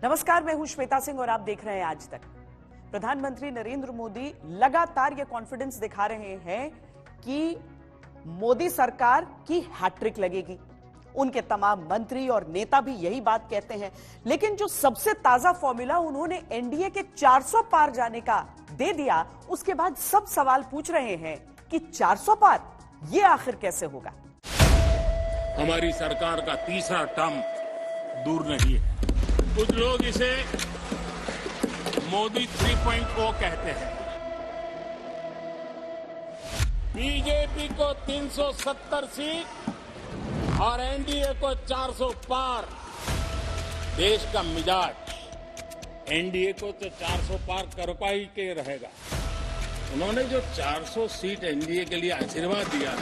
नमस्कार, मैं हूं श्वेता सिंह और आप देख रहे हैं आज तक। प्रधानमंत्री नरेंद्र मोदी लगातार यह कॉन्फिडेंस दिखा रहे हैं कि मोदी सरकार की हैट्रिक लगेगी। उनके तमाम मंत्री और नेता भी यही बात कहते हैं। लेकिन जो सबसे ताजा फॉर्मूला उन्होंने एनडीए के 400 पार जाने का दे दिया, उसके बाद सब सवाल पूछ रहे हैं कि 400 पार ये आखिर कैसे होगा। हमारी सरकार का तीसरा टर्म दूर नहीं है। कुछ लोग इसे मोदी 3.0 कहते हैं। बीजेपी को 370 सीट और एनडीए को 400 पार। देश का मिजाज एनडीए को तो 400 पार कर पाई के रहेगा। उन्होंने जो 400 सीट एनडीए के लिए आशीर्वाद दिया है,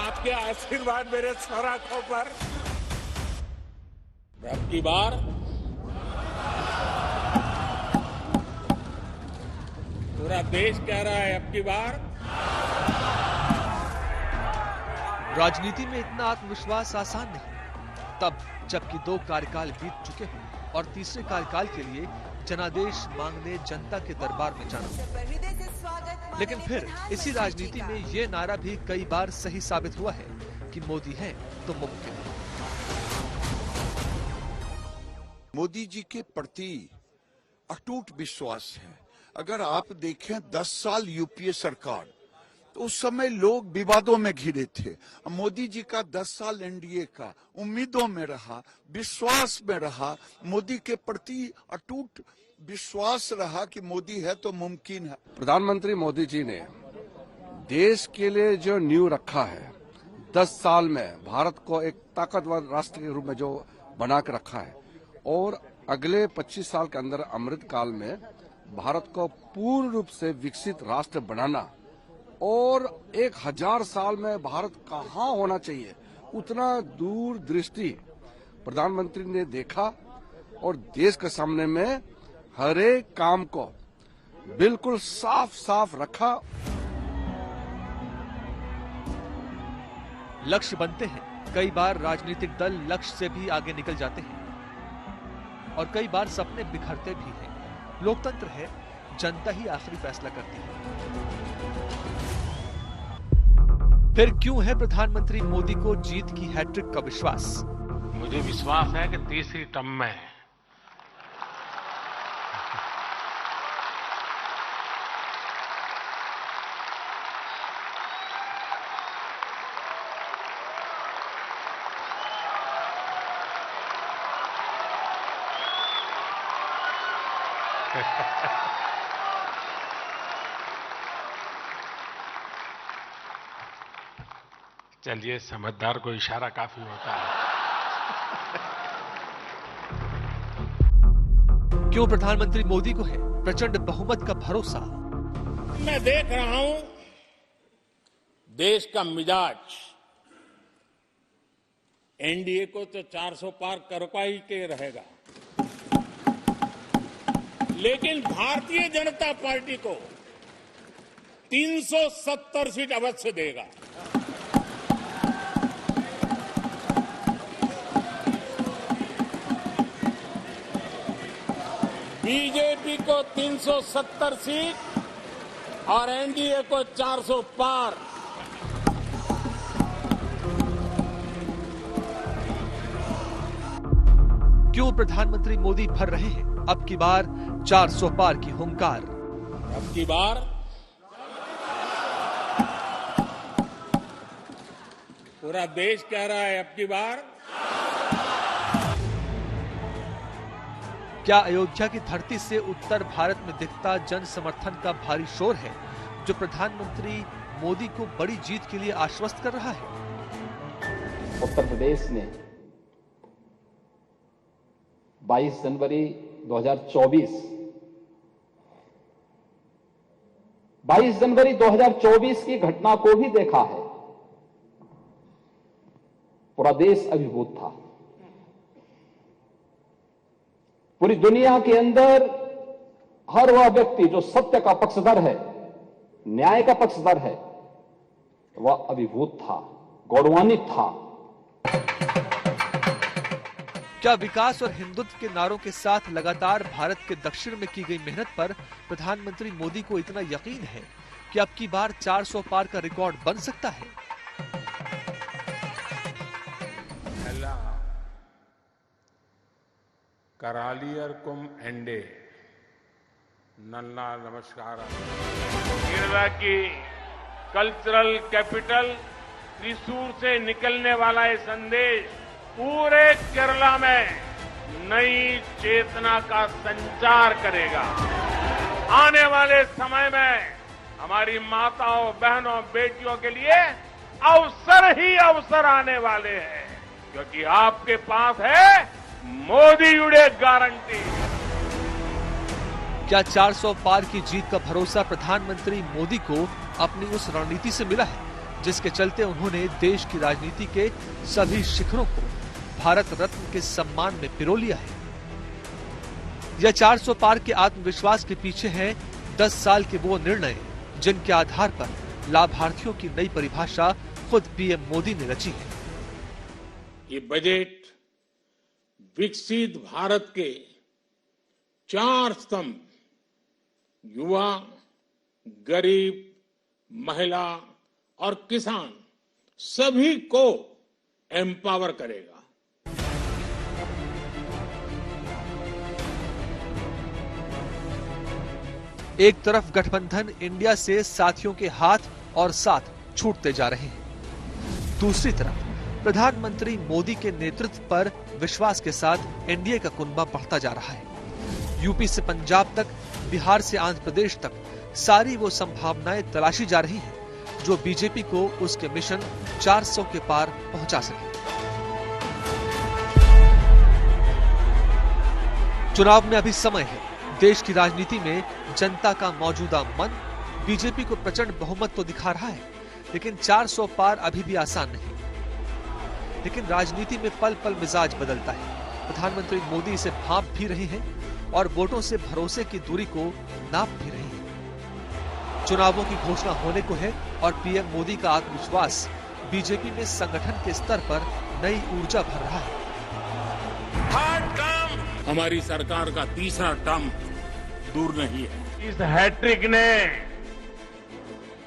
आपके आशीर्वाद मेरे सर आंखों पर। अब की बार पूरा देश कह रहा है, अब की बार राजनीति में इतना आत्मविश्वास आसान नहीं, तब जबकि 2 कार्यकाल बीत चुके हों और तीसरे कार्यकाल के लिए जनादेश मांगने जनता के दरबार में जाना। लेकिन फिर इसी राजनीति में ये नारा भी कई बार सही साबित हुआ है कि मोदी हैं तो मुमकिन है। मोदी जी के प्रति अटूट विश्वास है। अगर आप देखें 10 साल यूपीए सरकार, तो उस समय लोग विवादों में घिरे थे। मोदी जी का 10 साल एनडीए का उम्मीदों में रहा, विश्वास में रहा। मोदी के प्रति अटूट विश्वास रहा कि मोदी है तो मुमकिन है। प्रधानमंत्री मोदी जी ने देश के लिए जो नींव रखा है, 10 साल में भारत को एक ताकतवर राष्ट्र के रूप में जो बना के रखा है, और अगले 25 साल के अंदर अमृत काल में भारत को पूर्ण रूप से विकसित राष्ट्र बनाना, और 1000 साल में भारत कहाँ होना चाहिए, उतना दूरदृष्टि प्रधानमंत्री ने देखा और देश के सामने में हर एक काम को बिल्कुल साफ साफ रखा। लक्ष्य बनते हैं, कई बार राजनीतिक दल लक्ष्य से भी आगे निकल जाते हैं और कई बार सपने बिखरते भी हैं। लोकतंत्र है, जनता ही आखिरी फैसला करती है। फिर क्यों है प्रधानमंत्री मोदी को जीत की हैट्रिक का विश्वास? मुझे विश्वास है कि तीसरी टर्म में चलिए, समझदार को इशारा काफी होता है। क्यों प्रधानमंत्री मोदी को है प्रचंड बहुमत का भरोसा? मैं देख रहा हूं देश का मिजाज एनडीए को तो 400 पार कर पाई के रहेगा, लेकिन भारतीय जनता पार्टी को 370 सीट अवश्य देगा। बीजेपी को 370 सीट और एनडीए को 400 पार। क्यों प्रधानमंत्री मोदी भर रहे हैं अब की बार 400 पार की हुंकार? अब की बार पूरा देश कह रहा है, अब की बार क्या अयोध्या की धरती से उत्तर भारत में दिखता जन समर्थन का भारी शोर है जो प्रधानमंत्री मोदी को बड़ी जीत के लिए आश्वस्त कर रहा है? उत्तर प्रदेश ने 22 जनवरी 2024 की घटना को भी देखा है। पूरा देश अभिभूत था। पूरी दुनिया के अंदर हर वह व्यक्ति जो सत्य का पक्षधर है, न्याय का पक्षधर है, वह अभिभूत था, गौरवान्वित था। क्या विकास और हिंदुत्व के नारों के साथ लगातार भारत के दक्षिण में की गई मेहनत पर प्रधानमंत्री मोदी को इतना यकीन है कि अब की बार 400 पार का रिकॉर्ड बन सकता है? करालियरकुम एंडे नन्ना नमस्कार। केरला की कल्चरल कैपिटल त्रिशूर से निकलने वाला ये संदेश पूरे केरला में नई चेतना का संचार करेगा। आने वाले समय में हमारी माताओं, बहनों, बेटियों के लिए अवसर ही अवसर आने वाले हैं, क्योंकि आपके पास है मोदी युडे गारंटी। क्या 400 पार की जीत का भरोसा प्रधानमंत्री मोदी को अपनी उस रणनीति से मिला है जिसके चलते उन्होंने देश की राजनीति के सभी शिखरों को भारत रत्न के सम्मान में पिरो लिया है? यह 400 पार के आत्मविश्वास के पीछे है 10 साल के वो निर्णय जिनके आधार पर लाभार्थियों की नई परिभाषा खुद पीएम मोदी ने रची है। ये बजट विकसित भारत के 4 स्तंभ युवा, गरीब, महिला और किसान सभी को एम्पावर करेगा। एक तरफ गठबंधन इंडिया से साथियों के हाथ और साथ छूटते जा रहे हैं, दूसरी तरफ प्रधानमंत्री मोदी के नेतृत्व पर विश्वास के साथ एनडीए का कुनबा बढ़ता जा रहा है। यूपी से पंजाब तक, बिहार से आंध्र प्रदेश तक सारी वो संभावनाएं तलाशी जा रही हैं जो बीजेपी को उसके मिशन 400 के पार पहुंचा सके। चुनाव में अभी समय है। देश की राजनीति में जनता का मौजूदा मन बीजेपी को प्रचंड बहुमत तो दिखा रहा है, लेकिन 400 पार अभी भी आसान नहीं। लेकिन राजनीति में पल पल मिजाज बदलता है। प्रधानमंत्री मोदी इसे भांप भी रहे हैं और वोटों से भरोसे की दूरी को नाप भी रहे हैं। चुनावों की घोषणा होने को है और पीएम मोदी का आत्मविश्वास बीजेपी में संगठन के स्तर पर नई ऊर्जा भर रहा है। हमारी सरकार का तीसरा टर्म दूर नहीं है। इस हैट्रिक ने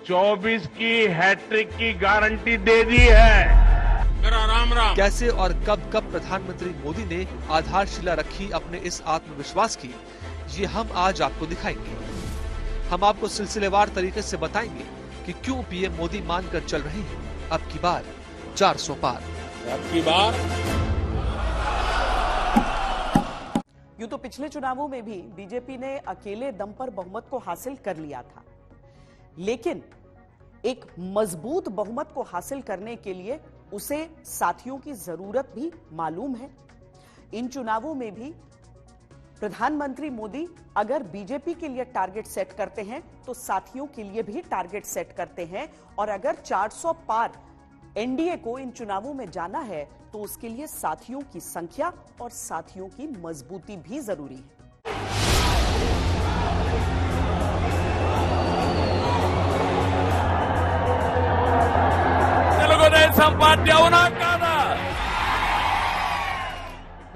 24 की हैट्रिक की गारंटी दे दी है। मेरा राम राम। कैसे और कब कब प्रधानमंत्री मोदी ने आधारशिला रखी अपने इस आत्मविश्वास की, ये हम आज आपको दिखाएंगे। हम आपको सिलसिलेवार तरीके से बताएंगे कि क्यों पीएम मोदी मानकर चल रहे हैं अब की बार 400 पार। अब की बार यूं तो पिछले चुनावों में भी बीजेपी ने अकेले दम पर बहुमत को हासिल कर लिया था, लेकिन एक मजबूत बहुमत को हासिल करने के लिए उसे साथियों की जरूरत भी मालूम है। इन चुनावों में भी प्रधानमंत्री मोदी अगर बीजेपी के लिए टारगेट सेट करते हैं तो साथियों के लिए भी टारगेट सेट करते हैं, और अगर 400 पार एनडीए को इन चुनावों में जाना है तो उसके लिए साथियों की संख्या और साथियों की मजबूती भी जरूरी है।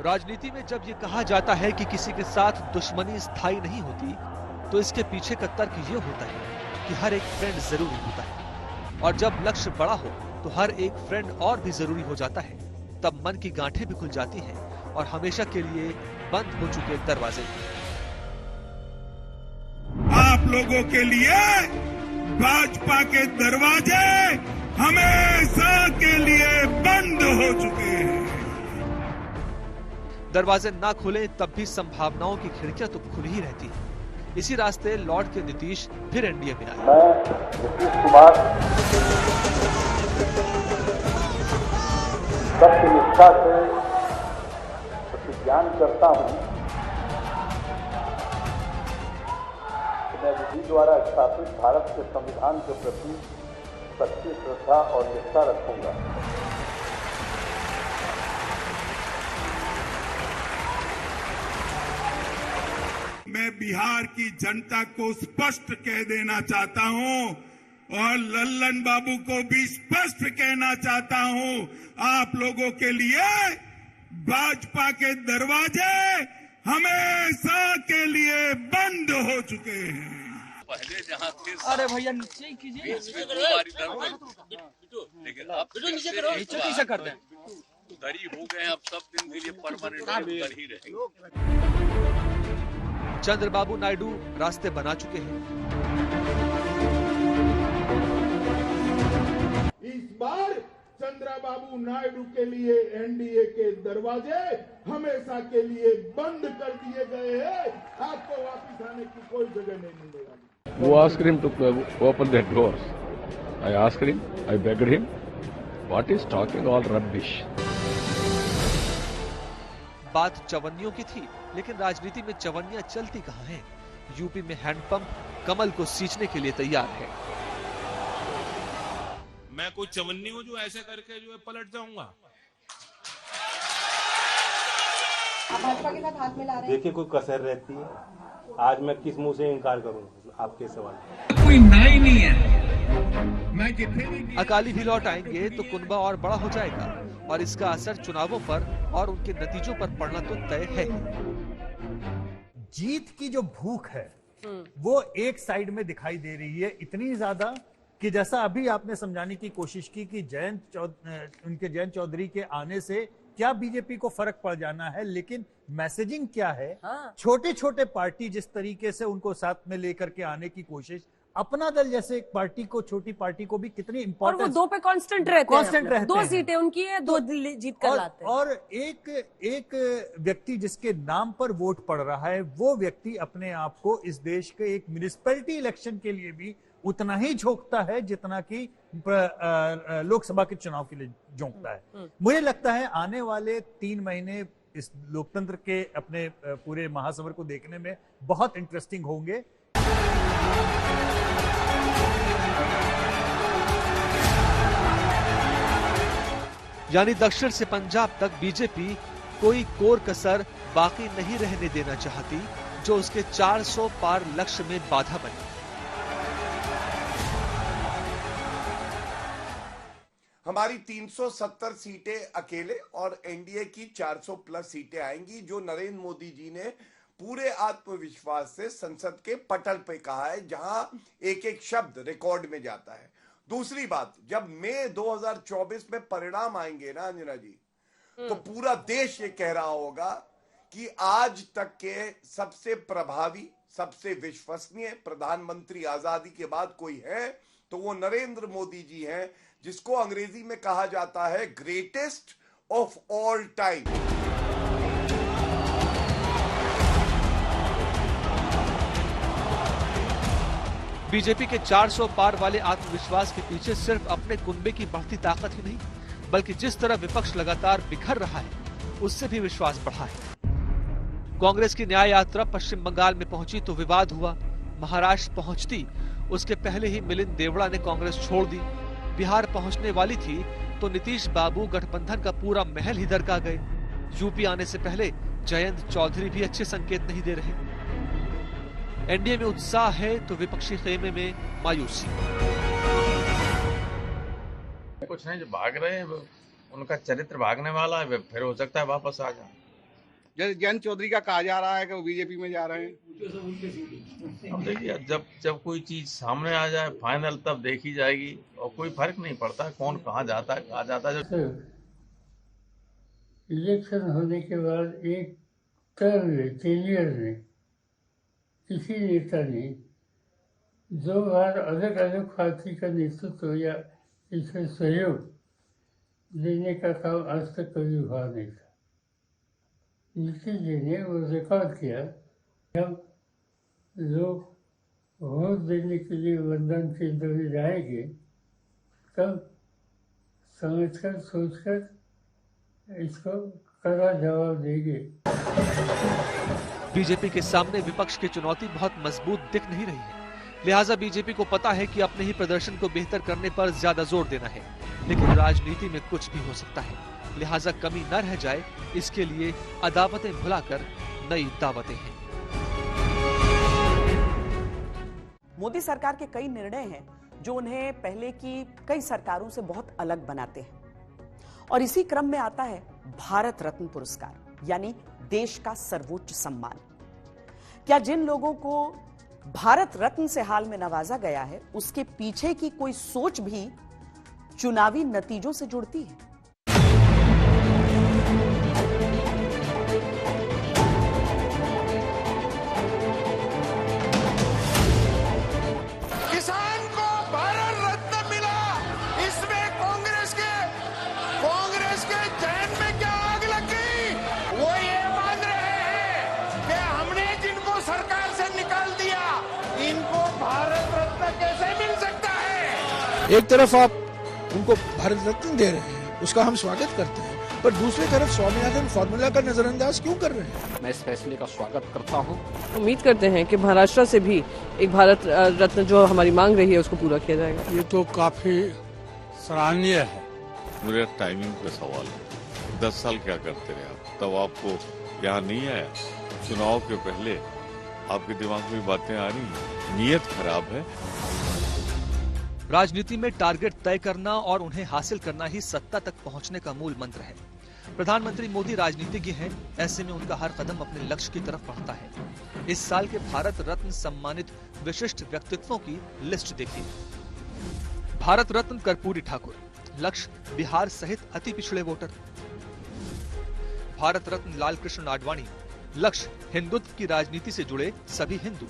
राजनीति में जब ये कहा जाता है कि किसी के साथ दुश्मनी स्थायी नहीं होती, तो इसके पीछे का तर्क ये होता है कि हर एक फ्रेंड जरूरी होता है, और जब लक्ष्य बड़ा हो तो हर एक फ्रेंड और भी जरूरी हो जाता है। तब मन की गांठें भी खुल जाती हैं और हमेशा के लिए बंद हो चुके दरवाजे। आप लोगों के लिए भाजपा के दरवाजे हमेशा के लिए बंद हो चुके हैं। दरवाजे ना खुले तब भी संभावनाओं की खिड़कियां तो खुली ही रहती हैं। इसी रास्ते लौट के नीतीश फिर एनडीए में आए। मैं नीतीश कुमार सत्य निष्ठा से प्रतिज्ञान करता हूं कि मैं विधि द्वारा स्थापित भारत के संविधान के प्रति सच्ची श्रद्धा और निष्ठा रखूंगा। मैं बिहार की जनता को स्पष्ट कह देना चाहता हूं और लल्लन बाबू को भी स्पष्ट कहना चाहता हूं, आप लोगों के लिए भाजपा के दरवाजे हमेशा के लिए बंद हो चुके हैं। पहले जहाँ थे अरे भैया नीचे ही कीजिए, लेकिन अब नीचे कैसे कर दें? दरी हो गए, अब सब दिन के लिए परमानेंट कर ही रहेंगे। चंद्रबाबू नायडू रास्ते बना चुके हैं। इस बार चंद्रबाबू नायडू के लिए एनडीए के दरवाजे हमेशा के लिए बंद कर दिए गए हैं। आपको वापस आने की कोई जगह नहीं मिलेगा। Who asked him to open that doors? I asked him, I begged him. What is talking all rubbish? बात चवन्नियों की थी, लेकिन राजनीति में चवन्नियां चलती कहां हैं? यूपी में हैंडपंप कमल को सींचने के लिए तैयार है। मैं कोई चवन्नी हूं जो ऐसे करके जो है पलट जाऊंगा? आप भाजपा के साथ हाथ मिला रहे हैं? देखिए, कोई कसर रहती है। आज मैं किस मुंह से इनकार करूंगा आपके सवाल? कोई ना ही नहीं है। मैं जितने भी अकाली भी लौट आएंगे तो कुनबा और बड़ा हो जाएगा और इसका असर चुनावों पर और उनके नतीजों पर पड़ना तो तय है। जीत की जो भूख है वो एक साइड में दिखाई दे रही है, इतनी ज्यादा कि जैसा अभी आपने समझाने की कोशिश की कि जयंत चौधरी के आने से क्या बीजेपी को फर्क पड़ जाना है, लेकिन मैसेजिंग क्या है? छोटे छोटे पार्टी जिस तरीके से उनको साथ में लेकर के आने की कोशिश, अपना दल जैसे एक पार्टी को, छोटी पार्टी को भी कितनी इंपॉर्टेंस, और वो दो पे कांस्टेंट रहते हैं। दो सीटें उनकी है, दो जीत कर लाते हैं। और एक व्यक्ति जिसके नाम पर वोट पड़ रहा है, वो व्यक्ति अपने आप को इस देश के एक म्युनिसिपैलिटी इलेक्शन के लिए भी उतना ही झोंकता है जितना कि लोकसभा के चुनाव के लिए झोंकता है। मुझे लगता है आने वाले 3 महीने इस लोकतंत्र के अपने पूरे महासमर को देखने में बहुत इंटरेस्टिंग होंगे। यानी दक्षिण से पंजाब तक बीजेपी कोई कोर कसर बाकी नहीं रहने देना चाहती जो उसके 400 पार लक्ष्य में बाधा बने। हमारी 370 सीटें अकेले और एनडीए की 400 प्लस सीटें आएंगी, जो नरेंद्र मोदी जी ने पूरे आत्मविश्वास से संसद के पटल पे कहा है, जहां एक एक शब्द रिकॉर्ड में जाता है। दूसरी बात, जब मई 2024 में परिणाम आएंगे ना अंजना जी, तो पूरा देश ये कह रहा होगा कि आज तक के सबसे प्रभावी, सबसे विश्वसनीय प्रधानमंत्री आजादी के बाद कोई है तो वो नरेंद्र मोदी जी हैं, जिसको अंग्रेजी में कहा जाता है greatest of all time. BJP के 400 पार वाले आत्मविश्वास के पीछे सिर्फ अपने कुनबे की बढ़ती ताकत ही नहीं, बल्कि जिस तरह विपक्ष लगातार बिखर रहा है उससे भी विश्वास बढ़ा है। कांग्रेस की न्याय यात्रा पश्चिम बंगाल में पहुंची तो विवाद हुआ। महाराष्ट्र पहुंचती उसके पहले ही मिलिंद देवड़ा ने कांग्रेस छोड़ दी। बिहार पहुंचने वाली थी तो नीतीश बाबू गठबंधन का पूरा महल ही दरका गए। यूपी आने से पहले जयंत चौधरी भी अच्छे संकेत नहीं दे रहे। एनडीए में उत्साह है तो विपक्षी खेमे में मायूसी। कुछ नहीं, जो भाग रहे हैं उनका चरित्र भागने वाला है, फिर हो सकता है वापस आ जाए। जैसे जयंत चौधरी का कहा जा रहा है कि वो बीजेपी में जा रहे हैं। अब देखिए, जब कोई चीज सामने आ जाए फाइनल, तब देखी जाएगी और कोई फर्क नहीं पड़ता कौन कहाँ जाता है। इलेक्शन होने के बाद एक टेनियर में किसी नेता ने 2 बार अलग अलग पार्टी का नेतृत्व या इसमें सहयोग देने का काम आज तक कभी हुआ नहीं था। नीतीश जी ने वो रिकॉर्ड किया। जब लोग वोट देने के लिए मतदान केंद्र में जाएंगे तब समझकर सोचकर इसको कड़ा जवाब देंगे। बीजेपी के सामने विपक्ष की चुनौती बहुत मजबूत दिख नहीं रही है, लिहाजा बीजेपी को पता है कि अपने ही प्रदर्शन को बेहतर करने पर ज्यादा जोर देना है। लेकिन राजनीति में कुछ भी हो सकता है, लिहाजा कमी न रह जाए इसके लिए अदावतें भुलाकर नई दावतें हैं। मोदी सरकार के कई निर्णय हैं जो उन्हें पहले की कई सरकारों से बहुत अलग बनाते हैं और इसी क्रम में आता है भारत रत्न पुरस्कार, यानी देश का सर्वोच्च सम्मान। क्या जिन लोगों को भारत रत्न से हाल में नवाजा गया है, उसके पीछे की कोई सोच भी चुनावी नतीजों से जुड़ती है? किसान को भारत रत्न मिला, इसमें कांग्रेस के जहन में क्या आग लग गई? वो ये मान रहे हैं कि हमने जिनको सरकार से निकाल दिया, इनको भारत रत्न कैसे मिल सकता है? एक तरफ आप उनको भारत रत्न दे रहे हैं, उसका हम स्वागत करते हैं, पर दूसरी तरफ स्वामीनाथन फॉर्मूला का नजरअंदाज क्यों कर रहे हैं? मैं इस फैसले का स्वागत करता हूं। उम्मीद करते हैं कि महाराष्ट्र से भी एक भारत रत्न जो हमारी मांग रही है उसको पूरा किया जाएगा। ये तो काफी सराहनीय है। मेरा टाइमिंग का सवाल है। 10 साल क्या करते रहे आप? तब आपको यहाँ नहीं आया? चुनाव के पहले आपके दिमाग में बातें आ रही हैं, नीयत खराब है। राजनीति में टारगेट तय करना और उन्हें हासिल करना ही सत्ता तक पहुंचने का मूल मंत्र है। प्रधानमंत्री मोदी राजनीतिज्ञ हैं, ऐसे में उनका हर कदम अपने लक्ष्य की तरफ बढ़ता है। इस साल के भारत रत्न सम्मानित विशिष्ट व्यक्तित्वों की लिस्ट देखिए। भारत रत्न कर्पूरी ठाकुर, लक्ष्य बिहार सहित अति पिछड़े वोटर। भारत रत्न लाल कृष्ण आडवाणी, लक्ष्य हिंदुत्व की राजनीति से जुड़े सभी हिंदू।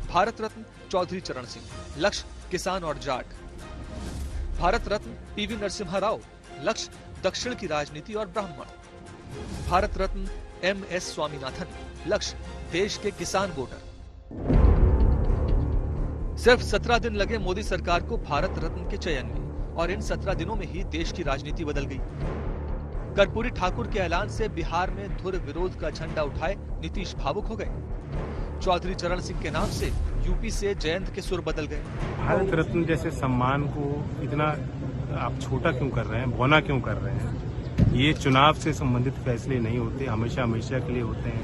भारत रत्न चौधरी चरण सिंह, लक्ष्य किसान और जाट। भारत रत्न पीवी नरसिम्हा राव, लक्ष्य दक्षिण की राजनीति और ब्राह्मण। भारत रत्न MS स्वामीनाथन, लक्ष्य देश के किसान वोटर। सिर्फ 17 दिन लगे मोदी सरकार को भारत रत्न के चयन में, और इन 17 दिनों में ही देश की राजनीति बदल गई। कर्पूरी ठाकुर के ऐलान से बिहार में धुर विरोध का झंडा उठाए नीतीश भावुक हो गए। चौधरी चरण सिंह के नाम से यूपी से जयंत के सुर बदल गए। भारत रत्न जैसे सम्मान को इतना आप छोटा क्यों कर रहे हैं, भौना क्यों कर रहे हैं? ये चुनाव से संबंधित फैसले नहीं होते, हमेशा हमेशा के लिए होते हैं।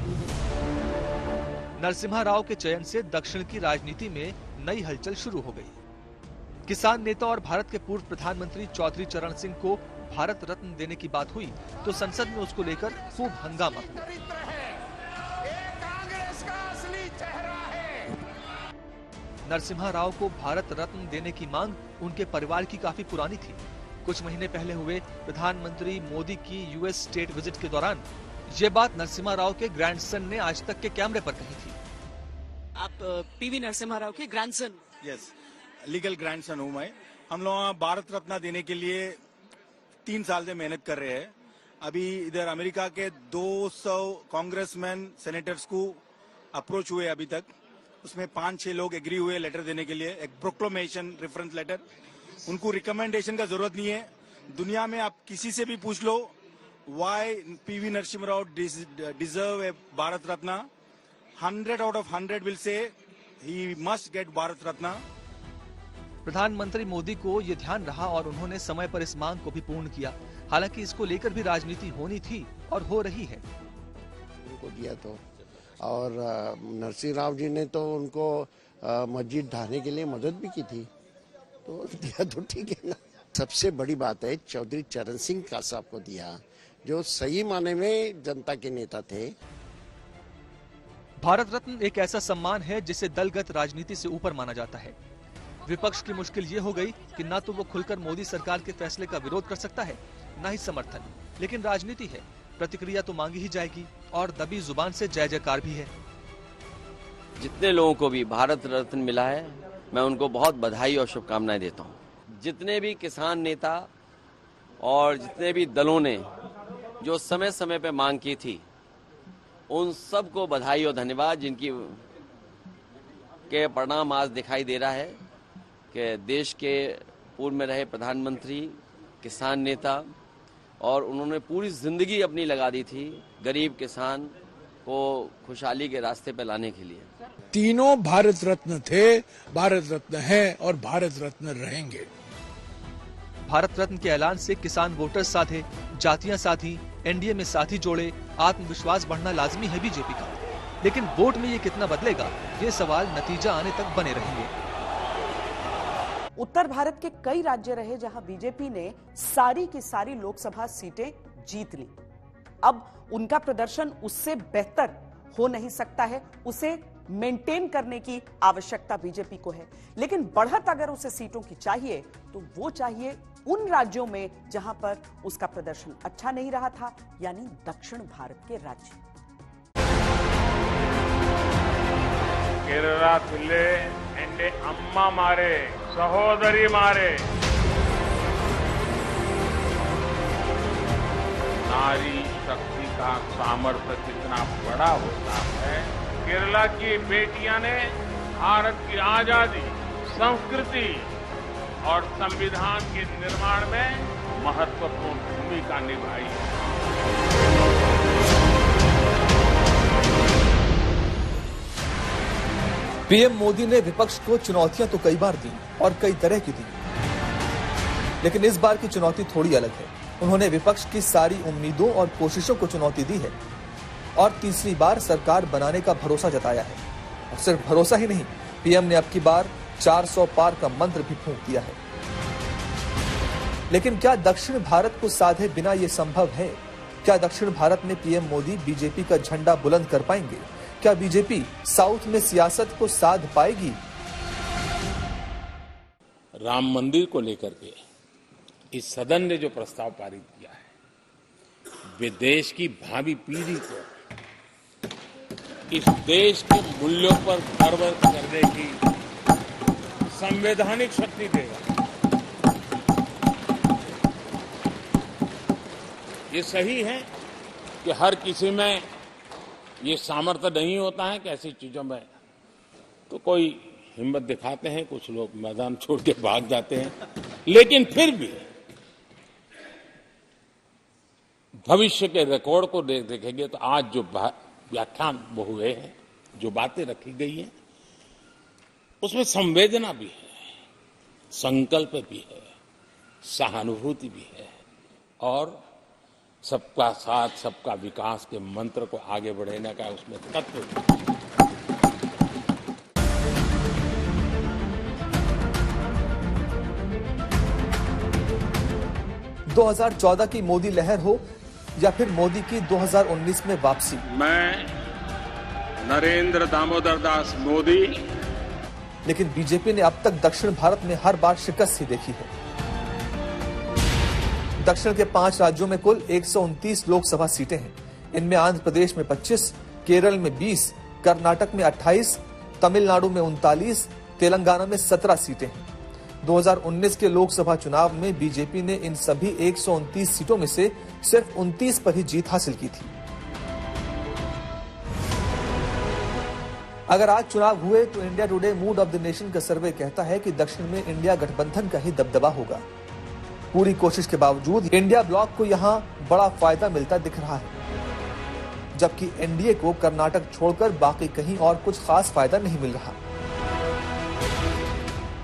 नरसिम्हा राव के चयन से दक्षिण की राजनीति में नई हलचल शुरू हो गई। किसान नेता और भारत के पूर्व प्रधानमंत्री चौधरी चरण सिंह को भारत रत्न देने की बात हुई तो संसद में उसको लेकर खूब हंगामा हुआ। नरसिम्हा राव को भारत रत्न देने की मांग उनके परिवार की काफी पुरानी थी। कुछ महीने पहले हुए प्रधानमंत्री मोदी की US स्टेट विजिट के दौरान ये बात नरसिम्हा राव के ग्रैंडसन ने आज तक के कैमरे पर कही थी। आप पीवी नरसिम्हा राव के ग्रैंडसन? यस, लीगल ग्रैंडसन हूँ मैं। हम लोग भारत रत्न देने के लिए 3 साल से मेहनत कर रहे हैं। अभी इधर अमेरिका के 200 कांग्रेसमैन सेनेटर्स को अप्रोच हुए अभी तक, उसमें 5-6 लोग एग्री हुए लेटर देने के लिए, एक प्रोक्लेमेशन रेफरेंस लेटर। उनको रिकमेंडेशन का जरूरत नहीं है। दुनिया में आप किसी से भी पूछ लो, why PV Narasimha Rao deserve a Bharat Ratna, 100 out of 100 will say he must get Bharat Ratna. प्रधानमंत्री मोदी को ये ध्यान रहा और उन्होंने समय पर इस मांग को भी पूर्ण किया। हालांकि इसको लेकर भी राजनीति होनी थी और हो रही है। उनको दिया तो, और नरसिम्हा राव जी ने तो उनको मस्जिद ढाने के लिए मदद भी की थी, तो दिया तो ठीक है ना। सबसे बड़ी बात है चौधरी चरण सिंह का साहब को दिया, जो सही माने में जनता के नेता थे। भारत रत्न एक ऐसा सम्मान है जिसे दलगत राजनीति से ऊपर माना जाता है। विपक्ष की मुश्किल ये हो गई कि ना तो वो खुलकर मोदी सरकार के फैसले का विरोध कर सकता है, ना ही समर्थन। लेकिन राजनीति है, प्रतिक्रिया तो मांगी ही जाएगी और दबी जुबान से जय जयकार भी है। जितने लोगों को भी भारत रत्न मिला है, मैं उनको बहुत बधाई और शुभकामनाएं देता हूं। जितने भी किसान नेता और जितने भी दलों ने जो समय समय पे मांग की थी, उन सबको बधाई और धन्यवाद, जिनकी के परिणाम आज दिखाई दे रहा है कि देश के पूर्व में रहे प्रधानमंत्री, किसान नेता, और उन्होंने पूरी जिंदगी अपनी लगा दी थी गरीब किसान को खुशहाली के रास्ते पे लाने के लिए। तीनों भारत रत्न थे, भारत रत्न हैं और भारत रत्न रहेंगे। भारत रत्न के ऐलान से किसान वोटर्स साधे, जातियां साधी, एनडीए में साथी जोड़े, आत्मविश्वास बढ़ना लाजमी है बीजेपी का। लेकिन वोट में ये कितना बदलेगा, ये सवाल नतीजा आने तक बने रहेंगे। उत्तर भारत के कई राज्य रहे जहां बीजेपी ने सारी की सारी लोकसभा सीटें जीत ली। अब उनका प्रदर्शन उससे बेहतर हो नहीं सकता है, उसे मेंटेन करने की आवश्यकता बीजेपी को है। लेकिन बढ़त अगर उसे सीटों की चाहिए तो वो चाहिए उन राज्यों में जहां पर उसका प्रदर्शन अच्छा नहीं रहा था, यानी दक्षिण भारत के राज्य। केरला एंडे अम्मा मारे, सहोदरी मारे, नारी शक्ति का सामर्थ्य कितना बड़ा होता है। केरला की बेटियां ने भारत की आजादी, संस्कृति और संविधान के निर्माण में महत्वपूर्ण भूमिका निभाई है। पीएम मोदी ने विपक्ष को चुनौतियां तो कई बार दी और कई तरह की दी, लेकिन इस बार की चुनौती थोड़ी अलग है। उन्होंने विपक्ष की सारी उम्मीदों और कोशिशों को चुनौती दी है और तीसरी बार सरकार बनाने का भरोसा जताया है। और सिर्फ भरोसा ही नहीं, पीएम ने अब की बार 400 पार का मंत्र भी फूंक दिया है। लेकिन क्या दक्षिण भारत को साधे बिना ये संभव है? क्या दक्षिण भारत में पीएम मोदी बीजेपी का झंडा बुलंद कर पाएंगे? क्या बीजेपी साउथ में सियासत को साध पाएगी? राम मंदिर को लेकर के इस सदन ने जो प्रस्ताव पारित किया है, वे देश की भावी पीढ़ी को इस देश के मूल्यों पर गर्व करने की संवैधानिक शक्ति देगा। ये सही है कि हर किसी में ये सामर्थ्य नहीं होता है कि ऐसी चीजों में तो कोई हिम्मत दिखाते हैं, कुछ लोग मैदान छोड़ के भाग जाते हैं, लेकिन फिर भी भविष्य के रिकॉर्ड को देखेंगे तो आज जो व्याख्यान वो हुए हैं, जो बातें रखी गई हैं, उसमें संवेदना भी है, संकल्प भी है, सहानुभूति भी है और सबका साथ सबका विकास के मंत्र को आगे बढ़ाने का उसमें तत्व भी है। 2014 की मोदी लहर हो या फिर मोदी की 2019 में वापसी, मैं नरेंद्र दामोदर दास मोदी। लेकिन बीजेपी ने अब तक दक्षिण भारत में हर बार शिकस्त ही देखी है। दक्षिण के 5 राज्यों में कुल 129 लोकसभा सीटें हैं। इनमें आंध्र प्रदेश में 25, केरल में 20, कर्नाटक में 28, तमिलनाडु में 39, तेलंगाना में 17 सीटें हैं। 2019 के लोकसभा चुनाव में बीजेपी ने इन सभी 129 सीटों में से सिर्फ 29 पर ही जीत हासिल की थी। अगर आज चुनाव हुए तो India today mood off the nation का सर्वे कहता है कि दक्षिण में इंडिया गठबंधन का ही दबदबा होगा। पूरी कोशिश के बावजूद इंडिया ब्लॉक को यहां बड़ा फायदा मिलता दिख रहा है, जबकि एनडीए को कर्नाटक छोड़कर बाकी कहीं और कुछ खास फायदा नहीं मिल रहा।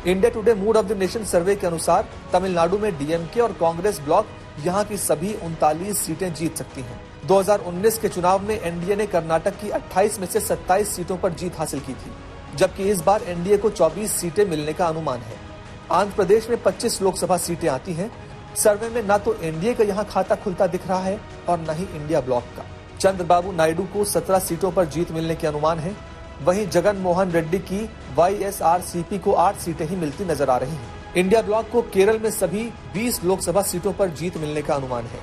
India today mood off the nation सर्वे के अनुसार तमिलनाडु में डीएमके और कांग्रेस ब्लॉक यहां की सभी 39 सीटें जीत सकती हैं। 2019 के चुनाव में एनडीए ने कर्नाटक की 28 में से 27 सीटों पर जीत हासिल की थी, जबकि इस बार एनडीए को 24 सीटें मिलने का अनुमान है। आंध्र प्रदेश में 25 लोकसभा सीटें आती हैं। सर्वे में न तो एनडीए का यहां खाता खुलता दिख रहा है और न ही इंडिया ब्लॉक का। चंद्रबाबू नायडू को 17 सीटों पर जीत मिलने के अनुमान है। वहीं जगन मोहन रेड्डी की वाईएसआरसीपी को 8 सीटें ही मिलती नजर आ रही हैं। इंडिया ब्लॉक को केरल में सभी 20 लोकसभा सीटों पर जीत मिलने का अनुमान है।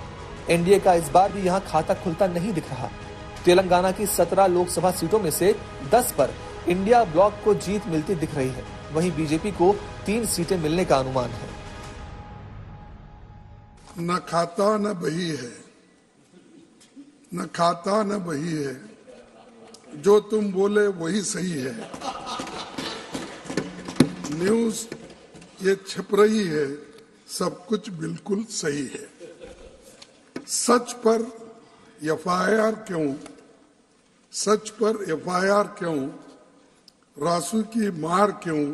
एनडीए का इस बार भी यहां खाता खुलता नहीं दिख रहा। तेलंगाना की 17 लोकसभा सीटों में से 10 पर इंडिया ब्लॉक को जीत मिलती दिख रही है। वहीं बीजेपी को 3 सीटें मिलने का अनुमान है। न खाता न बही है, न खाता न बही है, जो तुम बोले वही सही है। न्यूज ये छिप रही है, सब कुछ बिल्कुल सही है। सच पर एफआईआर क्यों, सच पर एफआईआर क्यों, रासू की मार क्यों,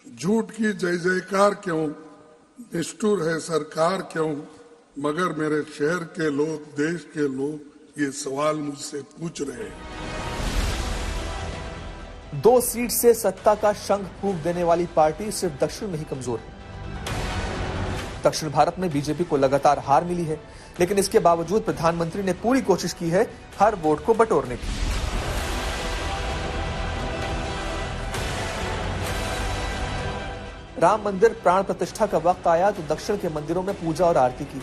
झूठ की जय जयकार क्यों, निष्ठुर है सरकार क्यों। मगर मेरे शहर के लोग, देश के लोग ये सवाल मुझसे पूछ रहे हैं। 2 सीट से सत्ता का शंख फूंक देने वाली पार्टी सिर्फ दक्षिण में ही कमजोर है। दक्षिण भारत में बीजेपी को लगातार हार मिली है, लेकिन इसके बावजूद प्रधानमंत्री ने पूरी कोशिश की है हर वोट को बटोरने की। राम मंदिर प्राण प्रतिष्ठा का वक्त आया तो दक्षिण के मंदिरों में पूजा और आरती की।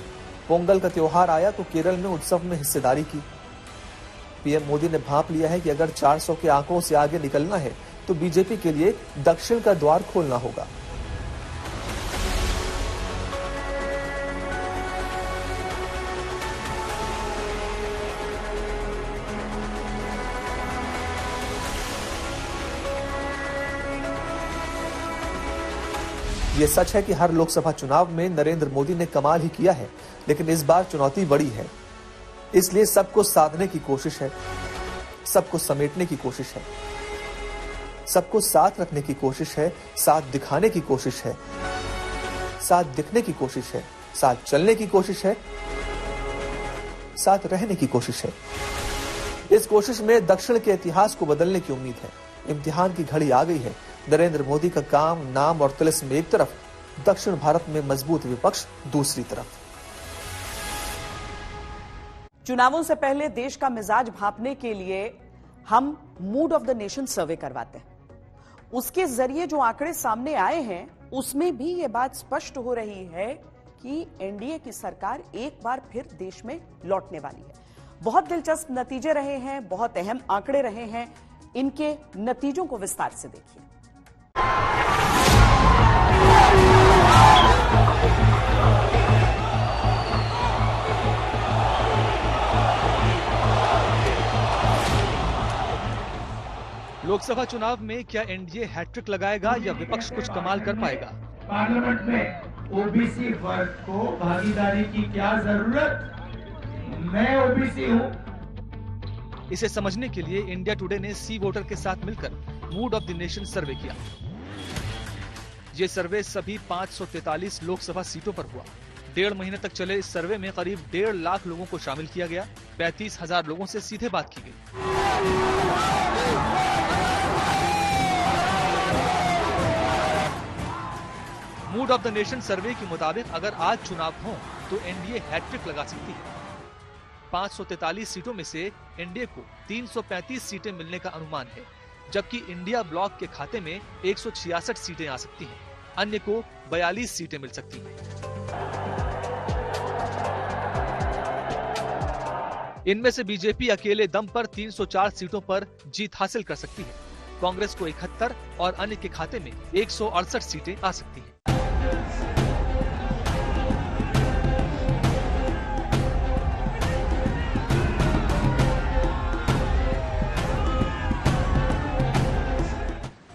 पोंगल का त्योहार आया तो केरल में उत्सव में हिस्सेदारी की। पीएम मोदी ने भांप लिया है कि अगर 400 के आंकड़ों से आगे निकलना है तो बीजेपी के लिए दक्षिण का द्वार खोलना होगा। ये सच है कि हर लोकसभा चुनाव में नरेंद्र मोदी ने कमाल ही किया है, लेकिन इस बार चुनौती बड़ी है। इसलिए सबको साधने की कोशिश है, सबको समेटने की कोशिश है, सबको साथ रखने की कोशिश है, साथ दिखाने की कोशिश है, साथ दिखने की कोशिश है, साथ चलने की कोशिश है, साथ रहने की कोशिश है। इस कोशिश में दक्षिण के इतिहास को बदलने की उम्मीद है। इम्तिहान की घड़ी आ गई है। नरेंद्र मोदी का काम, नाम और तिलिस्म एक तरफ, दक्षिण भारत में मजबूत विपक्ष दूसरी तरफ। चुनावों से पहले देश का मिजाज भांपने के लिए हम मूड ऑफ द नेशन सर्वे करवाते हैं। उसके जरिए जो आंकड़े सामने आए हैं उसमें भी यह बात स्पष्ट हो रही है कि एनडीए की सरकार एक बार फिर देश में लौटने वाली है। बहुत दिलचस्प नतीजे रहे हैं, बहुत अहम आंकड़े रहे हैं। इनके नतीजों को विस्तार से देखिए। लोकसभा चुनाव में क्या एनडीए हैट्रिक लगाएगा या विपक्ष कुछ कमाल कर पाएगा? पार्लियामेंट में ओबीसी वर्ग को भागीदारी की क्या जरूरत? मैं ओबीसी हूं। इसे समझने के लिए इंडिया टुडे ने सी वोटर के साथ मिलकर मूड ऑफ द नेशन सर्वे किया। ये सर्वे सभी 543 लोकसभा सीटों पर हुआ। 1.5 महीने तक चले इस सर्वे में करीब 1.5 लाख लोगों को शामिल किया गया। 35,000 लोगों से सीधे बात की गई। मूड ऑफ द नेशन सर्वे के मुताबिक अगर आज चुनाव हो तो एनडीए हैट्रिक लगा सकती है। 543 सीटों में से एनडीए को 335 सीटें मिलने का अनुमान है, जबकि इंडिया ब्लॉक के खाते में 166 सीटें आ सकती हैं। अन्य को 42 सीटें मिल सकती हैं। इनमें से बीजेपी अकेले दम पर 304 सीटों पर जीत हासिल कर सकती है। कांग्रेस को 71 और अन्य के खाते में 168 सीटें आ सकती हैं।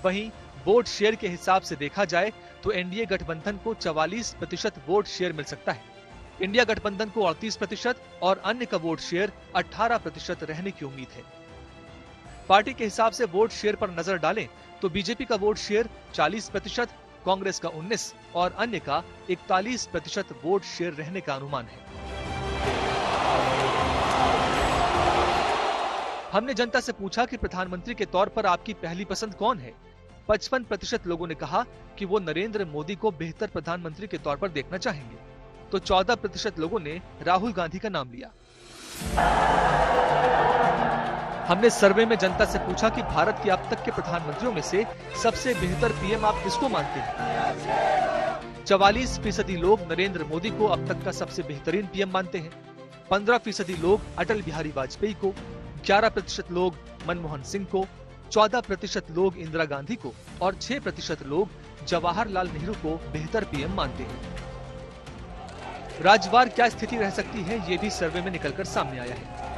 वहीं वोट शेयर के हिसाब से देखा जाए तो एनडीए गठबंधन को 44% वोट शेयर मिल सकता है। इंडिया गठबंधन को 38% और अन्य का वोट शेयर 18% रहने की उम्मीद है। पार्टी के हिसाब से वोट शेयर पर नजर डालें तो बीजेपी का वोट शेयर 40%, कांग्रेस का 19% और अन्य का 41% वोट शेयर रहने का अनुमान है। हमने जनता से पूछा कि प्रधानमंत्री के तौर पर आपकी पहली पसंद कौन है। 55% लोगों ने कहा कि वो नरेंद्र मोदी को बेहतर प्रधानमंत्री के तौर पर देखना चाहेंगे, तो 14% लोगों ने राहुल गांधी का नाम लिया। हमने सर्वे में जनता से पूछा कि भारत के अब तक के प्रधानमंत्रियों में से सबसे बेहतर पीएम आप किसको मानते हैं? 44% लोग नरेंद्र मोदी को अब तक का सबसे बेहतरीन पीएम मानते हैं। 15% लोग अटल बिहारी वाजपेयी को, 11% लोग मनमोहन सिंह को, 14% लोग इंदिरा गांधी को और 6% लोग जवाहरलाल नेहरू को बेहतर पीएम मानते हैं। राज्यवार क्या स्थिति रह सकती है, ये भी सर्वे में निकलकर सामने आया है।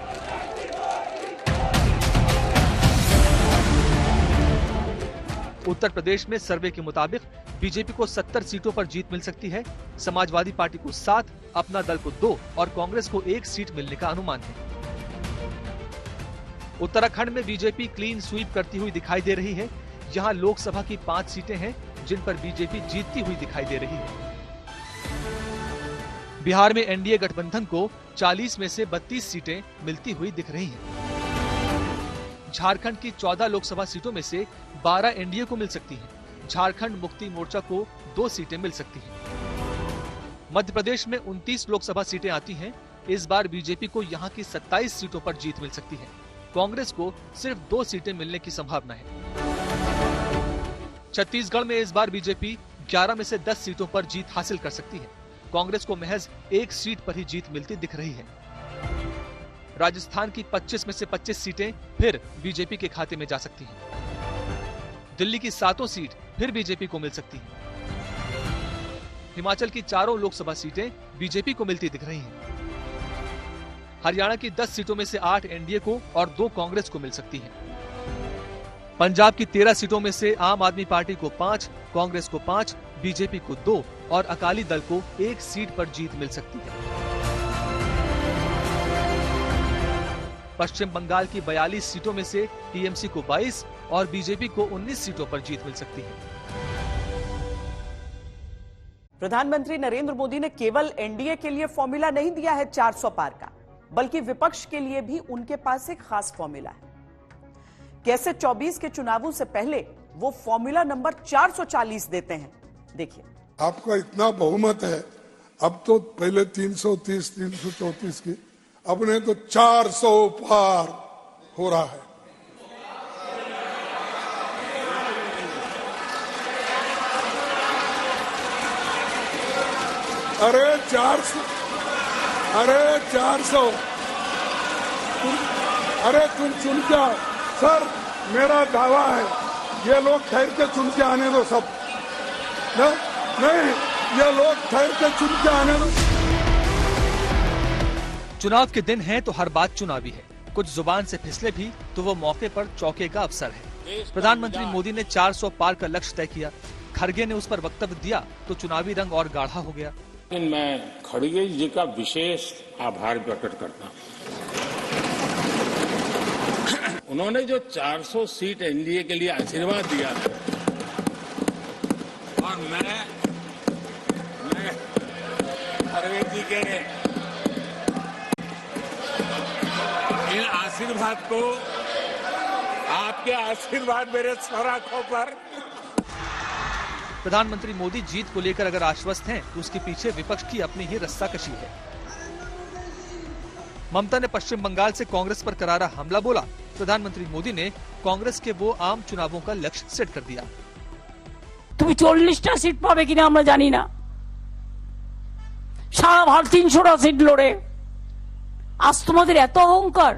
उत्तर प्रदेश में सर्वे के मुताबिक बीजेपी को 70 सीटों पर जीत मिल सकती है। समाजवादी पार्टी को 7, अपना दल को 2 और कांग्रेस को 1 सीट मिलने का अनुमान है। उत्तराखंड में बीजेपी क्लीन स्वीप करती हुई दिखाई दे रही है। यहां लोकसभा की 5 सीटें हैं जिन पर बीजेपी जीतती हुई दिखाई दे रही है। बिहार में एनडीए गठबंधन को 40 में से 32 सीटें मिलती हुई दिख रही हैं। झारखंड की 14 लोकसभा सीटों में से 12 एनडीए को मिल सकती हैं। झारखंड मुक्ति मोर्चा को 2 सीटें मिल सकती हैं। मध्य प्रदेश में 29 लोकसभा सीटें आती हैं। इस बार बीजेपी को यहां की 27 सीटों पर जीत मिल सकती है। कांग्रेस को सिर्फ 2 सीटें मिलने की संभावना है। छत्तीसगढ़ में इस बार बीजेपी 11 में से 10 सीटों पर जीत हासिल कर सकती है। कांग्रेस को महज 1 सीट पर ही जीत मिलती दिख रही है। राजस्थान की 25 में से 25 सीटें फिर बीजेपी के खाते में जा सकती हैं। दिल्ली की 7 सीट फिर बीजेपी को मिल सकती हैं। हिमाचल की 4 लोकसभा सीटें बीजेपी को मिलती दिख रही हैं। हरियाणा की 10 सीटों में से 8 एनडीए को और 2 कांग्रेस को मिल सकती हैं। पंजाब की 13 सीटों में से आम आदमी पार्टी को 5, कांग्रेस को 5, बीजेपी को 2 और अकाली दल को 1 सीट पर जीत मिल सकती है। पश्चिम बंगाल की 42 सीटों में से टीएमसी को 22 और बीजेपी को 19 सीटों पर जीत मिल सकती है। प्रधानमंत्री नरेंद्र मोदी ने केवल एनडीए के लिए फॉर्मूला नहीं दिया है 400 पार का, बल्कि विपक्ष के लिए भी उनके पास एक खास फॉर्मूला है। कैसे 24 के चुनावों से पहले वो फॉर्मूला नंबर 440 देते हैं, देखिए। आपका इतना बहुमत है, अब तो पहले 330, 334 की, अपने तो 400 पार हो रहा है। अरे 400, अरे तुम चुन के आओ सर, मेरा दावा है ये लोग ठहर के चुन के आने दो सब। नहीं, ये लोग ठहर के चुन के आने दो। चुनाव के दिन है तो हर बात चुनावी है। कुछ जुबान से फिसले भी तो वो मौके पर चौके का अवसर है। प्रधानमंत्री मोदी ने 400 पार का लक्ष्य तय किया। खड़गे ने उस पर वक्तव्य दिया तो चुनावी रंग और गाढ़ा हो गया। लेकिन मैं खड़गे जी का विशेष आभार प्रकट करता हूं। उन्होंने जो 400 सीट एनडीए के लिए आशीर्वाद दिया है, और मैं खड़गे जी के इन आशीर्वाद को, आपके आशीर्वाद मेरे सर आंखों पर। प्रधानमंत्री मोदी जीत को लेकर अगर आश्वस्त हैं, तो उसके पीछे विपक्ष की अपनी ही रस्साकशी है। ममता ने पश्चिम बंगाल से कांग्रेस पर करारा हमला बोला। प्रधानमंत्री मोदी ने कांग्रेस के वो आम चुनावों का लक्ष्य सेट कर दिया। তুমি 40টা সিট পাবে কিনা আমরা জানি না, সারা ভারত 300টা সিট লড়ে। আজ তোমাদের এত অহংকার,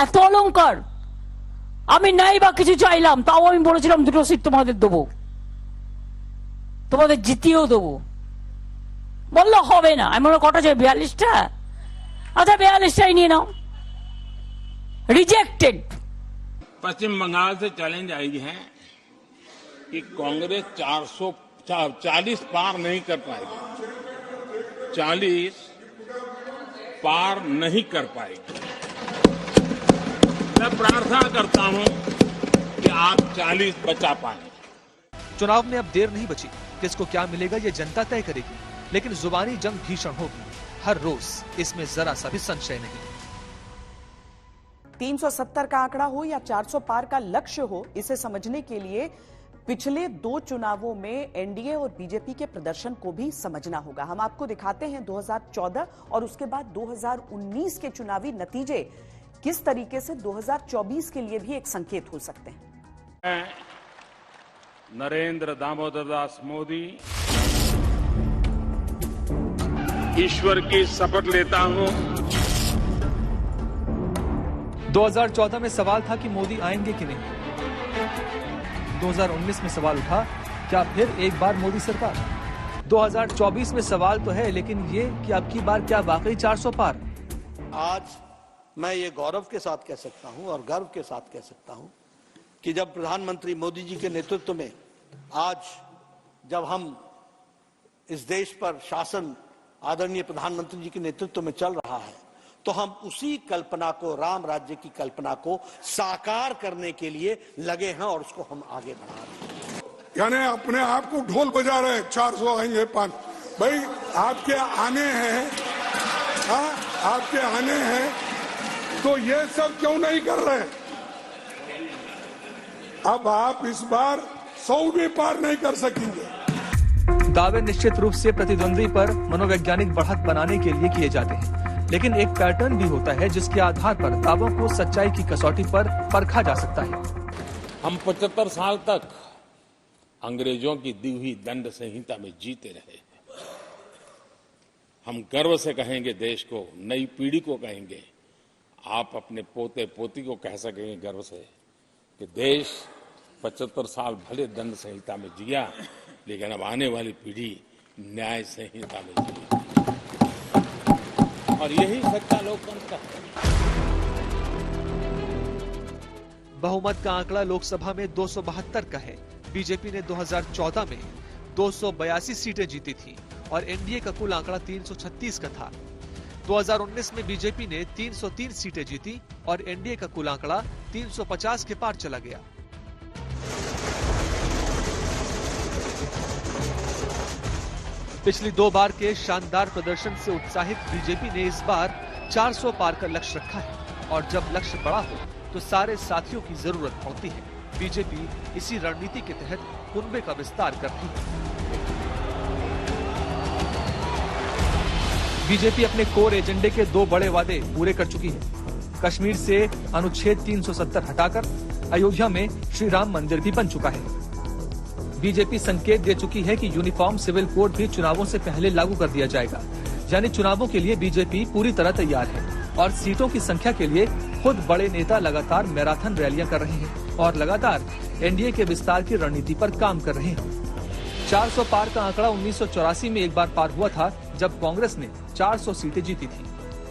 এত অলংকার। আমি নাই বা কিছু চাইলাম, তাও আমি বলেছিলাম 2টো সিট তোমাদের দেবো, তোমাদের জিতিয়েও দেবো। বললো হবে না। আমি বললাম কটা চাই? 42টা। আচ্ছা 42টাই নিয়ে নাও। रिजेक्टेड। पश्चिम बंगाल से चैलेंज आई है कि कांग्रेस 440 पार नहीं कर पाएगी, 40 पार नहीं कर पाएगी। मैं प्रार्थना करता हूं कि आप 40 बचा पाए। चुनाव में अब देर नहीं बची। किसको क्या मिलेगा ये जनता तय करेगी, लेकिन जुबानी जंग भीषण होगी हर रोज, इसमें जरा सा भी संशय नहीं। 370 का आंकड़ा हो या 400 पार का लक्ष्य हो, इसे समझने के लिए पिछले 2 चुनावों में एनडीए और बीजेपी के प्रदर्शन को भी समझना होगा। हम आपको दिखाते हैं 2014 और उसके बाद 2019 के चुनावी नतीजे किस तरीके से 2024 के लिए भी एक संकेत हो सकते हैं। मैं नरेंद्र दामोदर दास मोदी ईश्वर की शपथ लेता हूं। 2014 में सवाल था कि मोदी आएंगे कि नहीं। 2019 में सवाल उठा, क्या फिर एक बार मोदी सरकार। 2024 में सवाल तो है, लेकिन ये कि अब की बार क्या वाकई 400 पार। आज मैं ये गौरव के साथ कह सकता हूं और गर्व के साथ कह सकता हूं कि जब प्रधानमंत्री मोदी जी के नेतृत्व में आज जब हम इस देश पर शासन आदरणीय प्रधानमंत्री जी के नेतृत्व में चल रहा है, तो हम उसी कल्पना को, राम राज्य की कल्पना को साकार करने के लिए लगे हैं और उसको हम आगे बढ़ा रहे हैं। यानी अपने आप को ढोल बजा रहे हैं 400 आएंगे 5। भाई आपके आने हैं, आपके आने हैं, तो ये सब क्यों नहीं कर रहे? अब आप इस बार 100 भी पार नहीं कर सकेंगे। दावे निश्चित रूप से प्रतिद्वंद्वी पर मनोवैज्ञानिक बढ़त बनाने के लिए किए जाते हैं, लेकिन एक पैटर्न भी होता है जिसके आधार पर दावों को सच्चाई की कसौटी पर परखा जा सकता है। हम 75 साल तक अंग्रेजों की दी हुई दंड संहिता में जीते रहे। हम गर्व से कहेंगे, देश को, नई पीढ़ी को कहेंगे, आप अपने पोते पोती को कह सकेंगे गर्व से कि देश 75 साल भले दंड संहिता में जिया, लेकिन अब आने वाली पीढ़ी न्याय संहिता में जिएगी। और यही सच्चा लोकतंत्र है। बहुमत का आंकड़ा लोकसभा में 272 का है। बीजेपी ने 2014 में 282 सीटें जीती थी और एनडीए का कुल आंकड़ा 336 का था। 2019 में बीजेपी ने 303 सीटें जीती और एनडीए का कुल आंकड़ा 350 के पार चला गया। पिछली 2 बार के शानदार प्रदर्शन से उत्साहित बीजेपी ने इस बार 400 पार का लक्ष्य रखा है और जब लक्ष्य बड़ा हो तो सारे साथियों की जरूरत होती है। बीजेपी इसी रणनीति के तहत कुनबे का विस्तार कर रही है। बीजेपी अपने कोर एजेंडे के 2 बड़े वादे पूरे कर चुकी है। कश्मीर से अनुच्छेद 370 हटाकर अयोध्या में श्री राम मंदिर भी बन चुका है। बीजेपी संकेत दे चुकी है कि यूनिफॉर्म सिविल कोड भी चुनावों से पहले लागू कर दिया जाएगा। यानी चुनावों के लिए बीजेपी पूरी तरह तैयार है और सीटों की संख्या के लिए खुद बड़े नेता लगातार मैराथन रैलियां कर रहे हैं और लगातार एनडीए के विस्तार की रणनीति पर काम कर रहे हैं। 400 पार का आंकड़ा 1984 में एक बार पार हुआ था, जब कांग्रेस ने 400 सीटें जीती थी।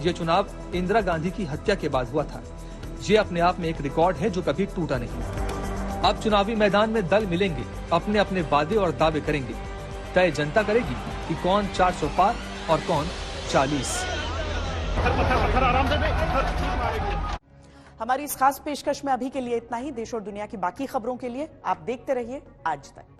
ये चुनाव इंदिरा गांधी की हत्या के बाद हुआ था। ये अपने आप में एक रिकॉर्ड है जो कभी टूटा नहीं। अब चुनावी मैदान में दल मिलेंगे, अपने अपने वादे और दावे करेंगे। तय जनता करेगी कि कौन 400 पार और कौन 40। हमारी इस खास पेशकश में अभी के लिए इतना ही। देश और दुनिया की बाकी खबरों के लिए आप देखते रहिए आज तक।